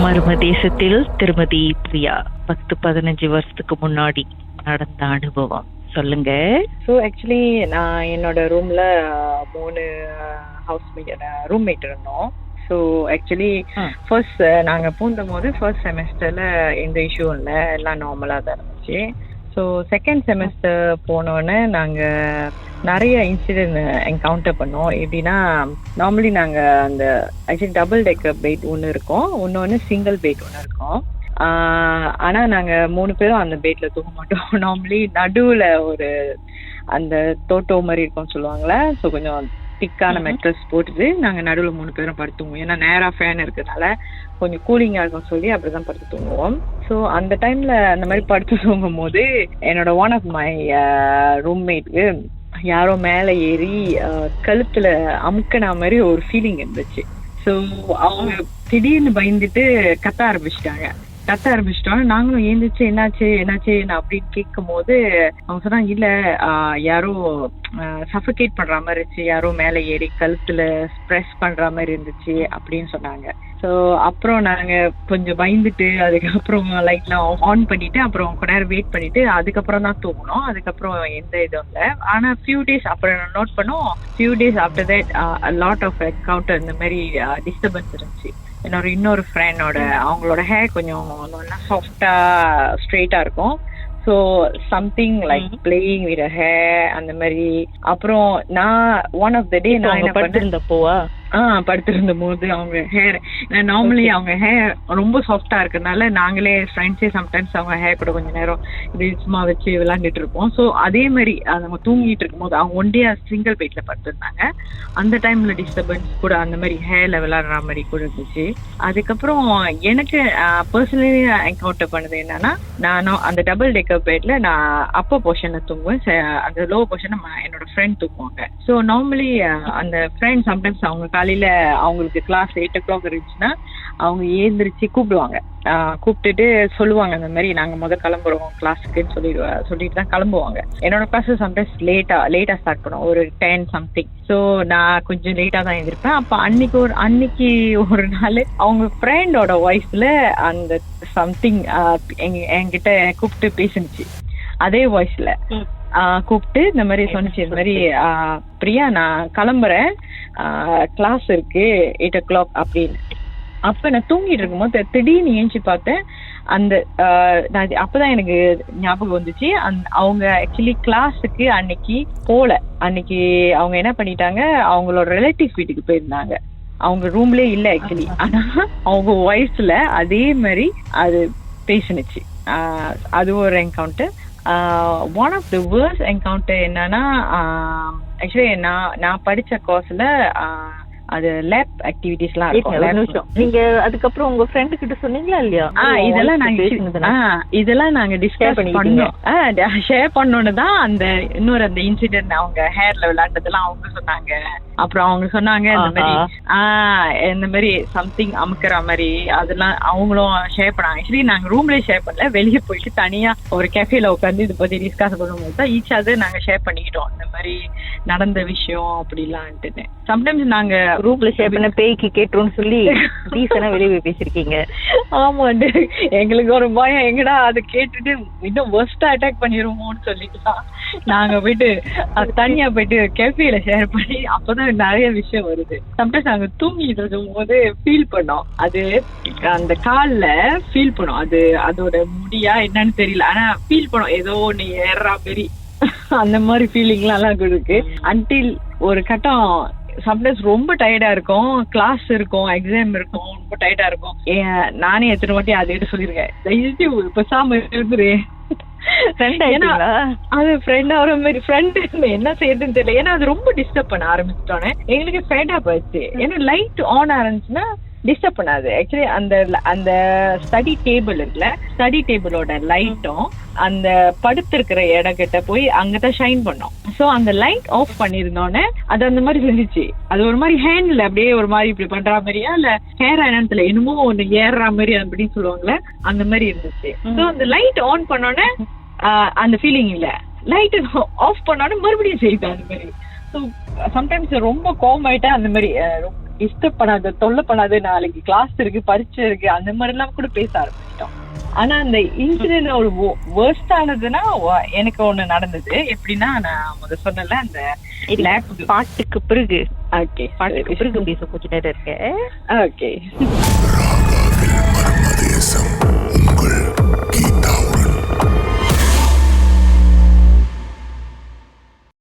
மர்மதேசத்தில் திருமதி பிரியா 10-15 வருஷத்துக்கு முன்னாடி நடந்த அனுபவம் சொல்லுங்க. ஸோ ஆக்சுவலி நான் என்னோட ரூம்ல 3 ரூம்மேட் இருந்தோம். ஸோ ஆக்சுவலி ஃபர்ஸ்ட் நாங்கள் பூந்தும் போது ஃபர்ஸ்ட் செமஸ்டர்ல எந்த இஷ்யூ இல்லை, எல்லாம் நார்மலாக தான் இருந்துச்சு. ஸோ செகண்ட் செமஸ்டர் போனோடனே நாங்கள் நிறைய இன்சிடென்ட் என்கவுண்டர் பண்ணோம். எப்படின்னா நார்மலி நாங்கள் அந்த ஆக்சுவலி டபுள் டெக்கர் பெட் ஒன்று இருக்கும், இன்னொன்று சிங்கிள் பெட் ஒன்று இருக்கும். ஆனால் நாங்கள் 3 பேரும் அந்த பெட்டில் தூங்க மாட்டோம். நார்மலி நடுவில் ஒரு அந்த தோட்டோ மாதிரி இருக்கும்னு சொல்லுவாங்களே, ஸோ கொஞ்சம் திக்கான மெட்ரஸ் போட்டுட்டு நாங்கள் நடுவில் 3 பேரும் படுத்து தூங்குவோம். ஏன்னா நேராக ஃபேன் இருக்கிறதுனால கொஞ்சம் கூலிங்காக இருக்கும் சொல்லி அப்படி தான் படுத்து தூங்குவோம். ஸோ அந்த டைமில் அந்த மாதிரி படுத்து தூங்கும் போது என்னோட ஒன் ஆஃப் மை ரூம்மேட்டுக்கு யாரோ மேலே ஏறி கழுத்தில் அமுக்கின மாதிரி ஒரு ஃபீலிங் இருந்துச்சு. ஸோ அவங்க திடீர்னு பயந்துட்டு கத்த ஆரம்பிச்சிட்டோம். நாங்களும் ஏந்திரிச்சு என்னாச்சு அப்படின்னு கேட்கும் போது அவங்க சொன்னாங்க, இல்ல யாரோ சஃபகேட் பண்ற மாதிரி இருந்துச்சு, யாரோ மேலே ஏறி கழுத்துல ஸ்ப்ரெஸ் பண்ற மாதிரி இருந்துச்சு அப்படின்னு சொன்னாங்க. ஸோ அப்புறம் நாங்க கொஞ்சம் பயந்துட்டு அதுக்கப்புறம் லைட்லாம் ஆன் பண்ணிட்டு அப்புறம் கொஞ்ச நேரம் வெயிட் பண்ணிட்டு அதுக்கப்புறம் தான் தூங்கணும். அதுக்கப்புறம் எந்த இதுவும் இல்லை. ஆனா ஃபியூ டேஸ் அப்புறம் நோட் பண்ணோம், few days after that lot of encounter இந்த மாதிரி டிஸ்டர்பன்ஸ் இருந்துச்சு. என்னோட இன்னொரு ஃப்ரெண்டோட அவங்களோட ஹேர் கொஞ்சம் நல்லா சாஃப்டா ஸ்ட்ரெயிட்டா இருக்கும். So something like playing with hair அந்த மாதிரி. அப்புறம் நான் ஒன் ஆஃப் த டே நான் என்ன படுத்திருந்தப்போவா படுத்திருந்த போது அவங்க ஹேர் நார்மலி அவங்க ஹேர் ரொம்ப சாஃப்டா இருக்கிறதுனால நாங்களே ஃப்ரெண்ட்ஸே சம்டைம்ஸ் அவங்க ஹேர் கூட கொஞ்சம் நேரம் இப்படி சும்மா வச்சு விளையாண்டுட்டு இருப்போம். ஸோ அதே மாதிரி அவங்க தூங்கிட்டு இருக்கும் போது அவங்க ஒண்டியா சிங்கிள் பெட்ல படுத்திருந்தாங்க. அந்த டைம்ல டிஸ்டர்பன்ஸ் கூட அந்த மாதிரி ஹேர்ல விளையாடுற மாதிரி கூட இருந்துச்சு. அதுக்கப்புறம் எனக்கு பர்சனலி என்கவுண்டர் பண்ணது என்னன்னா, நானும் அந்த டபுள் டெக்கர் பெட்ல நான் அப்பர் போர்ஷன்ல தூங்குவேன், அந்த லோ போர்ஷன் என்னோட ஃப்ரெண்ட் தூங்குவாங்க. ஸோ நார்மலி அந்த ஃப்ரெண்ட் சம்டைம்ஸ் அவங்க காலையில அவங்களுக்கு கிளாஸ் 8 o'clock இருந்துச்சுன்னா அவங்க ஏந்திரிச்சு கூப்பிட்டுட்டு சொல்லுவாங்க, இந்த மாதிரி நாங்க கிளம்புறோம் கிளாஸுக்குன்னு சொல்லிட்டு தான் கிளம்புவாங்க. என்னோட கிளாஸ் சம்டைம்ஸ் லேட்டா ஸ்டார்ட் பண்ணுவோம், ஒரு 10 something. ஸோ நான் கொஞ்சம் லேட்டா தான் எழுந்திருப்பேன். அப்ப அன்னைக்கு ஒரு நாள் அவங்க ஃப்ரெண்டோட வாய்ஸ்ல அந்த சம்திங் என்கிட்ட கூப்பிட்டு பேசுனுச்சு. அதே வாய்ஸ்ல கூப்பிட்டு இந்த மாதிரி சொன்னிச்சு, இந்த மாதிரி பிரியா நான் கிளம்புறேன், கிளாஸ் இருக்கு 8 o'clock அப்படின்னு. அப்ப நான் தூங்கிட்டு இருக்கும்போது திடீர்னு ஏஞ்சி பார்த்தேன். அந்த அப்பதான் எனக்கு ஞாபகம் வந்துச்சு, அவங்க ஆக்சுவலி கிளாஸுக்கு அன்னைக்கு போல. அன்னைக்கு அவங்க என்ன பண்ணிட்டாங்க, அவங்களோட ரிலேட்டிவ் வீட்டுக்கு போயிருந்தாங்க. அவங்க ரூம்லயே இல்ல ஆக்சுவலி. ஆனா அவங்க வாய்ஸ்ல அதே மாதிரி அது பேசுனுச்சு. அது ஒரு encounter. One of the worst encounter என்னன்னா, ஆக்சுவலி நான் படிச்ச கோர்ஸ்ல அது லேப் ஆக்டிவிட்டிஸ்லாம் இருக்கும். நீங்க அதுக்கப்புறம் உங்க ஃப்ரெண்ட் கிட்ட சொன்னீங்களா இல்லையா? இதெல்லாம் நாங்க டிஸ்கஸ் பண்ணோம், ஷேர் பண்ணோன்னு தான் அந்த இன்னொரு அந்த இன்சிடென்ட் அவங்க ஹேர்ல விளையாண்டதெல்லாம் அவங்க சொன்னாங்க. அப்புறம் அவங்க சொன்னாங்க இந்த மாதிரி சம்திங் அமுக்கிற மாதிரி அதெல்லாம் அவங்களும் ஷேர் பண்ணாங்க. ஆக்சுவலி நாங்க ரூம்லயே ஷேர் பண்ணல, வெளியே போயிட்டு தனியா ஒரு கேஃபேல உட்காந்து இதை பத்தி டிஸ்கஸ் பண்ணும்போது தான் ஈச் அது நாங்க ஷேர் பண்ணிக்கிட்டோம், இந்த மாதிரி நடந்த விஷயம் அப்படிலான்ட்டு. சம்டைம்ஸ் நாங்க ரூம்ல ஷேர் பண்ண பேய்க்கு கேட்டுருன்னு சொல்லி ரீசனா வெளியே போய் பேசிருக்கீங்க. ஆமாண்டு எங்களுக்கு ஒரு பயம், எங்கடா அதை கேட்டுட்டு இன்னும் ஒர்ஸ்டா அட்டாக் பண்ணிருமோன்னு சொல்லிட்டு தான் நாங்க போயிட்டு தனியா போயிட்டு கேஃபேல ஷேர் பண்ணி அப்பதான் நிறைய விஷயம் வருது. சம்டைம்ஸ் நாங்க தூங்கிட்டு இருக்கும் போது ஃபீல் பண்ணோம், அது அந்த கால்ல ஃபீல் பண்ணோம், அது அதோட முடியா என்னன்னு தெரியல, ஆனா ஃபீல் பண்ணோம் ஏதோ ஒண்ணு ஏறா மாரி அந்த மாதிரி ஃபீலிங்லாம் இருக்கு. அன்டில் ஒரு கட்டம் சம்டைம்ஸ் ரொம்ப டயர்டா இருக்கும், கிளாஸ் இருக்கும், எக்ஸாம் இருக்கும், ரொம்ப டயர்டா இருக்கும். நானே எத்தனை வாட்டி அதை எடுத்து சொல்லிருக்கேன், தயவுசெய்து பேசாம இருந்துரு. அது ஃப்ரெண்ட் ஆகிற மாதிரி ஃப்ரெண்ட் என்ன செய்யறதுன்னு தெரியல. ஏன்னா அது ரொம்ப டிஸ்டர்ப் பண்ண ஆரம்பிச்சிட்டோன்னே எங்களுக்கு ஃபேடா போயிடுச்சு. ஏன்னா லைட் ஆன் ஆரம்பிச்சுன்னா டிஸ்டர்ப் பண்ணாது. ஆக்சுவலி அந்த ஸ்டடி டேபிள் இருக்குல்ல, ஸ்டடி டேபிளோட லைட்டும் அந்த படுத்திருக்கிற இடக்கிட்ட போய் அங்கதான் ஷைன் பண்ணோம். ஸோ அந்த லைட் ஆஃப் பண்ணிருந்தோன்னே அது அந்த மாதிரி செஞ்சிச்சு. அது ஒரு மாதிரி ஹேண்ட்ல அப்படியே ஒரு மாதிரி இப்படி பண்ற மாதிரியா இல்ல ஹேர் என்னத்துல என்னமோ ஒண்ணு ஏறுற மாதிரி அப்படின்னு சொல்லுவாங்கல்ல, அந்த மாதிரி இருந்துச்சு. ஸோ அந்த லைட் ஆன் பண்ணோன்னே அந்த ஃபீலிங் இல்ல, லைட் ஆஃப் பண்ணோன்னே மறுபடியும் செய்யுது அந்த மாதிரி. ஸோ சம்டைம்ஸ் ரொம்ப கோம் ஆயிட்டா அந்த மாதிரி இஷ்டப்படாத தொல்லை பண்ணாத, நாளைக்கு கிளாஸ் இருக்கு பரீட்சை இருக்கு அந்த மாதிரி எல்லாம் கூட பேச ஆரம்பிச்சிட்டோம். ஆனா அந்த இன்சிடென்ட் ஒரு வேர்ஸ்ட் ஆனதுன்னா எனக்கு ஒண்ணு நடந்தது. எப்படின்னா நான் சொன்னல அந்த பாட்டுக்கு பிறகு ஓகே பாட்டுக்கு பிறகு பேச கொஞ்ச நேரம் இருக்கு. ஓகே.